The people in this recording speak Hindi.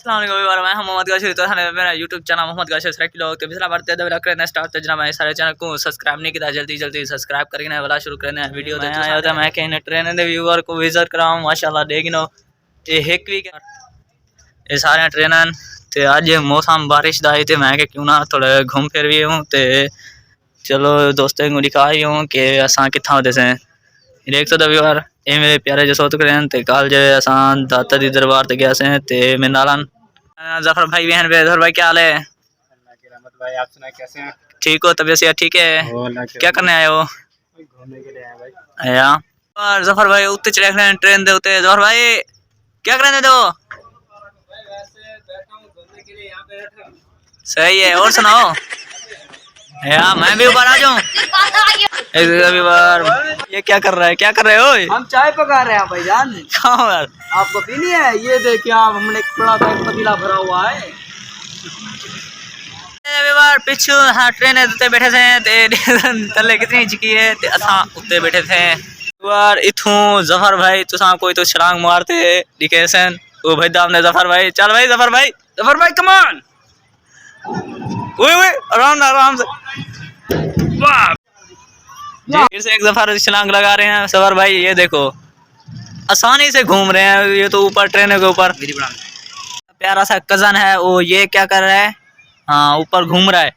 अस्सलाम वालेकुम, मैं मोहम्मद गाशिर। तो मेरा यूट्यूब चैनल मोहम्मद गाशिर लोग तो पिछला बार तेज करना स्टार्ट तो जनाब सारे चैनल को सब्सक्राइब नहीं किया, जल्दी जल्दी सब्सक्राइब करके वाला शुरू करना है वीडियो। मैं आया था मैं कहीं ट्रेन दे व्यूअर को विजिट कराऊं माशाल्लाह देखनो ये एक वीक ये सारे ट्रेन ते अज मौसम बारिश दा ते मैं क्यों ना थोड़ा घूम फिर भी हूं ते चलो दोस्तों को दिखाई हूं कि असा किथा होते से देख तो व्यूअर ये मेरे प्यारे जो सोत करें ते कल जो असा दाता दी दरबार ते गया से ते मेरे नालन जफर भाई बहन पे जफर भाई क्या हाल है? अल्लाह की रहमत भाई, आप सुनाए कैसे हैं? ठीक हो? तबीयत सेहत ठीक है? क्या करने आए हो? घूमने के लिए आए भाई। या और जफर भाई उत्ते चढ़े रहे हैं ट्रेन दे उते। जफर भाई क्या करने दो? वैसे बैठा हूं घूमने के लिए यहां पे। सही है। और सुनाओ या मैं भी ऊपर आ जाऊं? एक बार ये क्या कर रहा है? क्या कर रहे हो? हम चाय पका रहे हैं भाईजान। कहाँ यार? आपको पीनी है? ये देखिए आप, हमने बड़ा सा एक पतीला भरा हुआ है। पिछू हाँ ट्रेन उत्ते बैठे थे ते तले कितनी चिकी है ते असा उत्ते बैठे थे यार। इथों जफर भाई तुसा कोई तो छलांग मारते दिखे सन ओ भाई दाम ने जफर भाई चल भाई जफर भाई कम ऑन ओए ओए आराम से वाह जी। फिर से एक जफर छलांग लगा रहे हैं जफर भाई। ये देखो आसानी से घूम रहे हैं ये तो ऊपर ट्रेन के ऊपर। प्यारा सा कजन है वो ये क्या कर रहा है? हाँ ऊपर घूम रहा है।